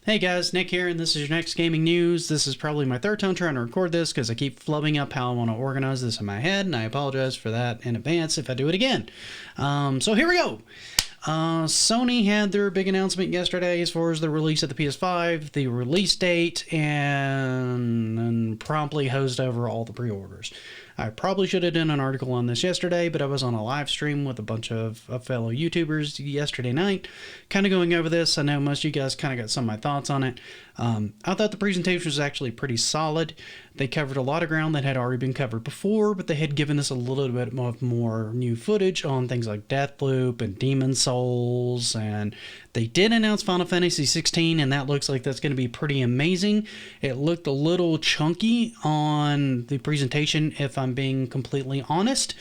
Hey guys, Nick here, and this is your next gaming news. This is probably my third time trying to record this because I keep flubbing up how I want to organize this in my head, and I apologize for that in advance if I do it again. So here we go. Sony had their big announcement yesterday as far as the release of the PS5, the release date, and promptly hosed over all the pre-orders. I probably should have done an article on this yesterday, but I was on a live stream with a bunch of fellow YouTubers yesterday night, kind of going over this. I know most of you guys kind of got some of my thoughts on it. I thought the presentation was actually pretty solid. They covered a lot of ground that had already been covered before, but they had given us a little bit more new footage on things like Deathloop and Demon Souls, and they did announce Final Fantasy 16, and that looks like that's going to be pretty amazing. It looked a little chunky on the presentation, if I'm being completely honest.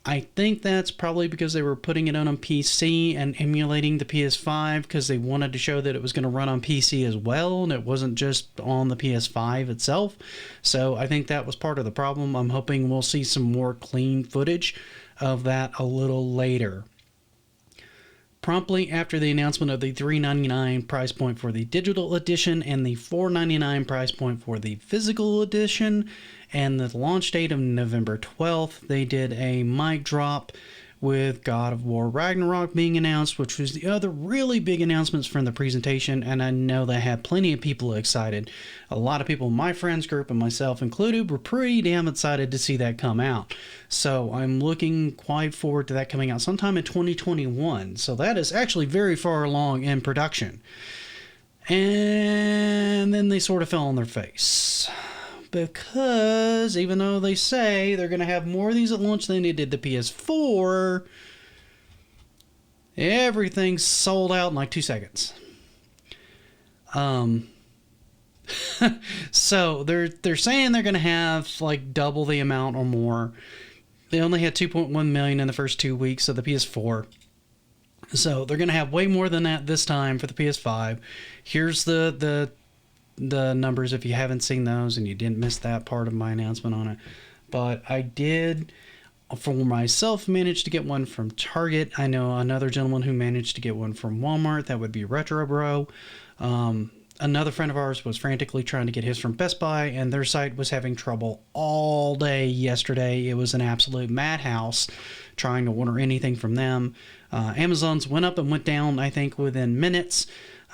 I think that's probably because they were putting it on PC and emulating the PS5 because they wanted to show that it was going to run on PC as well, and it wasn't just on the PS5 itself. So I think that was part of the problem. I'm hoping we'll see some more clean footage of that a little later. Promptly after the announcement of the $399 price point for the digital edition and the $499 price point for the physical edition, and the launch date of November 12th, they did a mic drop with God of War Ragnarok being announced, which was the other really big announcements from the presentation, and I know that had plenty of people excited. A lot of people in my friends group, and myself included, were pretty damn excited to see that come out. So I'm looking quite forward to that coming out sometime in 2021. So that is actually very far along in production. And then they sort of fell on their face. Because even though they say they're going to have more of these at launch than they did the PS4, everything's sold out in like 2 seconds. So they're saying they're going to have like double the amount or more. They only had 2.1 million in the first 2 weeks of the PS4. So they're going to have way more than that this time for the PS5. Here's the numbers if you haven't seen those and you didn't miss that part of my announcement on it. But I did, for myself, manage to get one from Target. I know another gentleman who managed to get one from Walmart. That would be Retro Bro. Another friend of ours was frantically trying to get his from Best Buy, and their site was having trouble all day yesterday. It was an absolute madhouse trying to order anything from them. Amazon's went up and went down, I think, within minutes.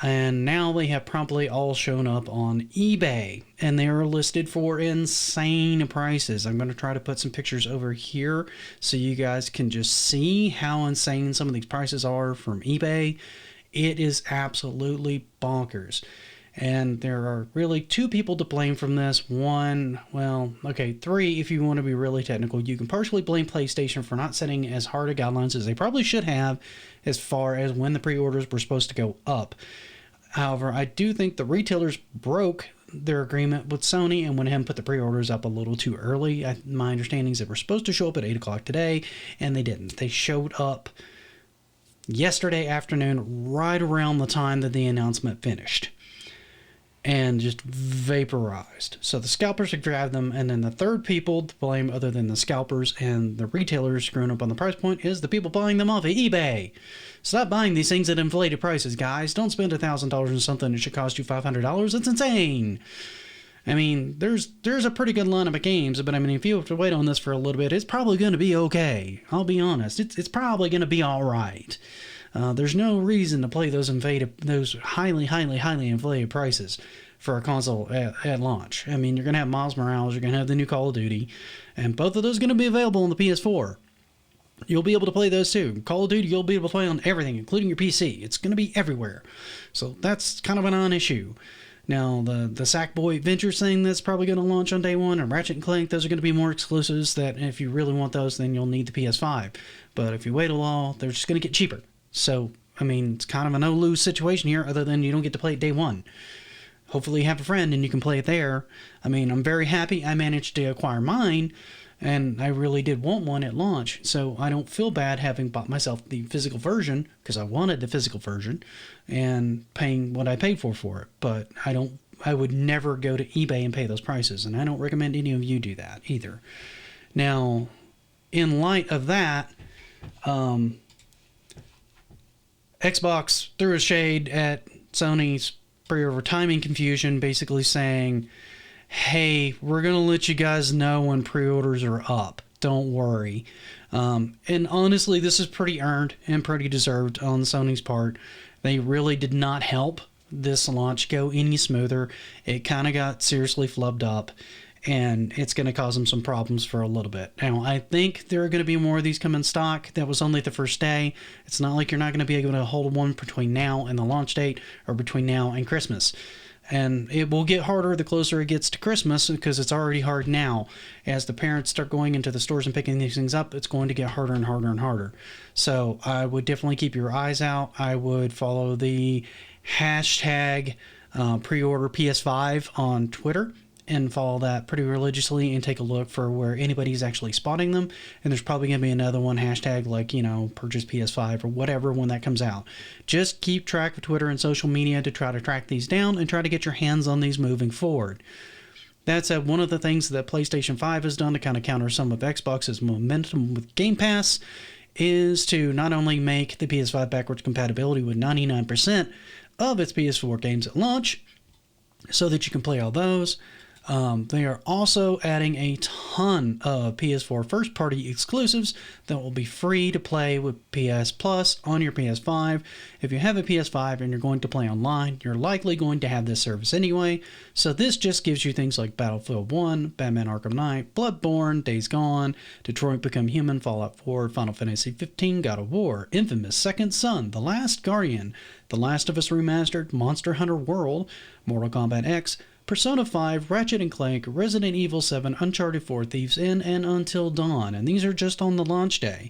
And now they have promptly all shown up on eBay, and they are listed for insane prices. I'm going to try to put some pictures over here so you guys can just see how insane some of these prices are from eBay. It is absolutely bonkers. And there are really two people to blame from this. One, well, okay, three, if you want to be really technical. You can partially blame PlayStation for not setting as hard of guidelines as they probably should have as far as when the pre-orders were supposed to go up. However, I do think the retailers broke their agreement with Sony and went ahead and put the pre-orders up a little too early. My understanding is they were supposed to show up at 8 o'clock today, and they didn't. They showed up yesterday afternoon right around the time that the announcement finished, and just vaporized. So the scalpers have grabbed them, and then the third people to blame other than the scalpers and the retailers screwing up on the price point is the people buying them off of eBay. Stop buying these things at inflated prices, guys. Don't spend $1,000 on something that should cost you $500. It's insane. I mean, there's a pretty good lineup of games, but I mean, if you have to wait on this for a little bit, it's probably going to be okay. I'll be honest. It's probably going to be all right. There's no reason to play those highly inflated prices for a console at launch. I mean, you're going to have Miles Morales, you're going to have the new Call of Duty, and both of those are going to be available on the PS4. You'll be able to play those too. Call of Duty, you'll be able to play on everything, including your PC. It's going to be everywhere. So that's kind of a non-issue. Now, the Sackboy Adventures thing that's probably going to launch on day one, and Ratchet & Clank, those are going to be more exclusives that if you really want those, then you'll need the PS5. But if you wait a while, they're just going to get cheaper. So, I mean, it's kind of a no-lose situation here, other than you don't get to play it day one. Hopefully you have a friend and you can play it there. I mean, I'm very happy I managed to acquire mine, and I really did want one at launch, so I don't feel bad having bought myself the physical version, because I wanted the physical version, and paying what I paid for it. But I would never go to eBay and pay those prices, and I don't recommend any of you do that either. Now, in light of that, Xbox threw a shade at Sony's pre-order timing confusion, basically saying, hey, we're going to let you guys know when pre-orders are up. Don't worry. And honestly, this is pretty earned and pretty deserved on Sony's part. They really did not help this launch go any smoother. It kind of got seriously flubbed up, and it's going to cause them some problems for a little bit. Now, I think there are going to be more of these come in stock. That was only the first day. It's not like you're not going to be able to hold one between now and the launch date, or between now and Christmas. And it will get harder the closer it gets to Christmas, because it's already hard now. As the parents start going into the stores and picking these things up, it's going to get harder and harder and harder. So I would definitely keep your eyes out. I would follow the hashtag pre-order PS5 on Twitter and follow that pretty religiously and take a look for where anybody's actually spotting them. And there's probably going to be another one, hashtag like, purchase PS5 or whatever when that comes out. Just keep track of Twitter and social media to try to track these down and try to get your hands on these moving forward. That said, one of the things that PlayStation 5 has done to kind of counter some of Xbox's momentum with Game Pass is to not only make the PS5 backwards compatibility with 99% of its PS4 games at launch, so that you can play all those. They are also adding a ton of PS4 first-party exclusives that will be free to play with PS Plus on your PS5. If you have a PS5 and you're going to play online, you're likely going to have this service anyway. So this just gives you things like Battlefield 1, Batman Arkham Knight, Bloodborne, Days Gone, Detroit Become Human, Fallout 4, Final Fantasy 15, God of War, Infamous, Second Son, The Last Guardian, The Last of Us Remastered, Monster Hunter World, Mortal Kombat X, Persona 5, Ratchet & Clank, Resident Evil 7, Uncharted 4, Thieves In, and Until Dawn. And these are just on the launch day.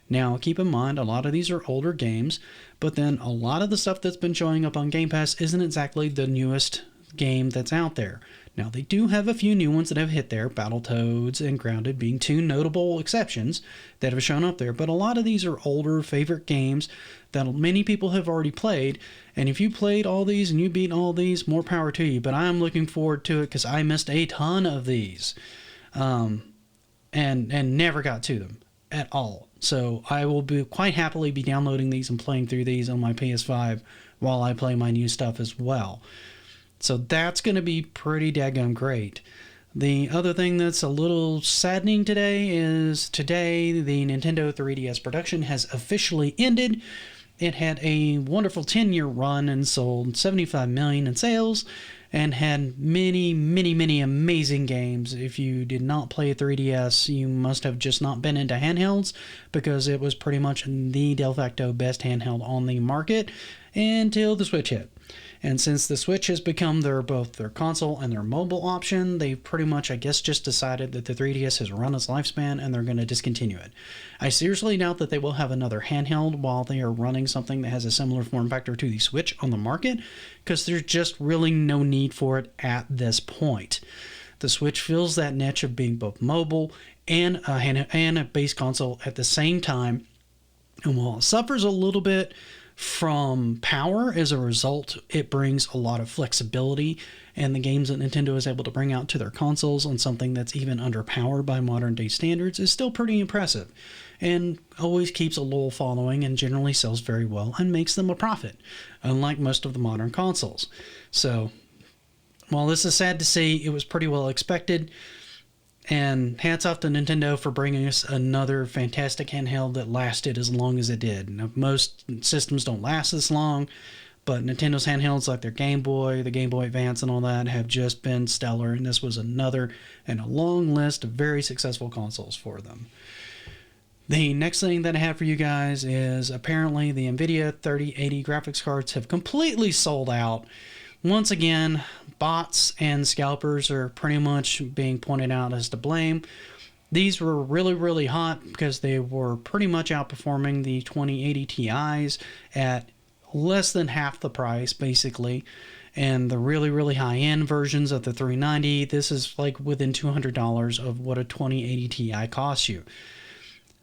Now, keep in mind, a lot of these are older games, but then a lot of the stuff that's been showing up on Game Pass isn't exactly the newest game that's out there. Now, they do have a few new ones that have hit there, Battletoads and Grounded being two notable exceptions that have shown up there, but a lot of these are older favorite games that many people have already played, and if you played all these and you beat all these, more power to you, but I'm looking forward to it because I missed a ton of these and never got to them at all. So I will be quite happily be downloading these and playing through these on my PS5 while I play my new stuff as well. So that's going to be pretty daggone great. The other thing that's a little saddening today is today the Nintendo 3DS production has officially ended. It had a wonderful 10-year run and sold 75 million in sales and had many, many, many amazing games. If you did not play a 3DS, you must have just not been into handhelds, because it was pretty much the de facto best handheld on the market until the Switch hit. And since the Switch has become both their console and their mobile option, they've pretty much, I guess, just decided that the 3DS has run its lifespan and they're going to discontinue it. I seriously doubt that they will have another handheld while they are running something that has a similar form factor to the Switch on the market, because there's just really no need for it at this point. The Switch fills that niche of being both mobile and a base console at the same time, and while it suffers a little bit from power as a result, it brings a lot of flexibility, and the games that Nintendo is able to bring out to their consoles on something that's even underpowered by modern day standards is still pretty impressive, and always keeps a loyal following and generally sells very well and makes them a profit, unlike most of the modern consoles. So while this is sad to see, it was pretty well expected. And hats off to Nintendo for bringing us another fantastic handheld that lasted as long as it did. Now, most systems don't last this long, but Nintendo's handhelds like their Game Boy, the Game Boy Advance and all that have just been stellar, and this was another in a long list of very successful consoles for them. The next thing that I have for you guys is apparently the Nvidia 3080 graphics cards have completely sold out. Once again, bots and scalpers are pretty much being pointed out as to blame. These were really, really hot because they were pretty much outperforming the 2080 Ti's at less than half the price, basically. And the really, really high-end versions of the 390, this is like within $200 of what a 2080 Ti costs you.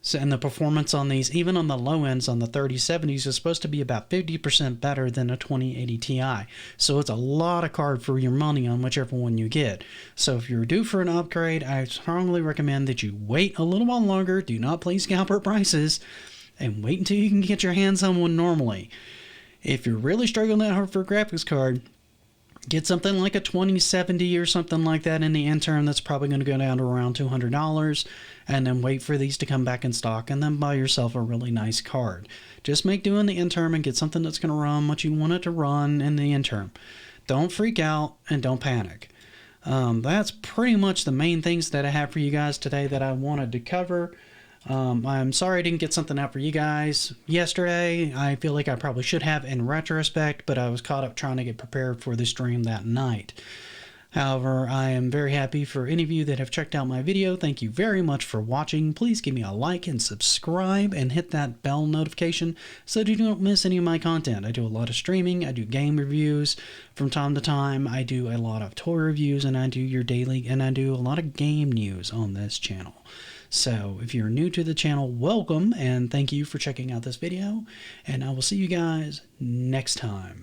So, and the performance on these, even on the low ends on the 3070s, is supposed to be about 50% better than a 2080 Ti. So it's a lot of card for your money on whichever one you get. So if you're due for an upgrade, I strongly recommend that you wait a little while longer, do not play scalper prices, and wait until you can get your hands on one normally. If you're really struggling that hard for a graphics card, Get something like a 2070 or something like that in the interim. That's probably going to go down to around $200, and then wait for these to come back in stock, and then buy yourself a really nice card. Just make do in the interim and get something that's going to run what you want it to run in the interim. Don't freak out and don't panic. That's pretty much the main things that I have for you guys today that I wanted to cover. I'm sorry I didn't get something out for you guys yesterday. I feel like I probably should have in retrospect, but I was caught up trying to get prepared for the stream that night. However, I am very happy for any of you that have checked out my video. Thank you very much for watching. Please give me a like and subscribe and hit that bell notification so that you don't miss any of my content. I do a lot of streaming. I do game reviews from time to time. I do a lot of toy reviews, and I do your daily, and I do a lot of game news on this channel. So if you're new to the channel, welcome, and thank you for checking out this video, and I will see you guys next time.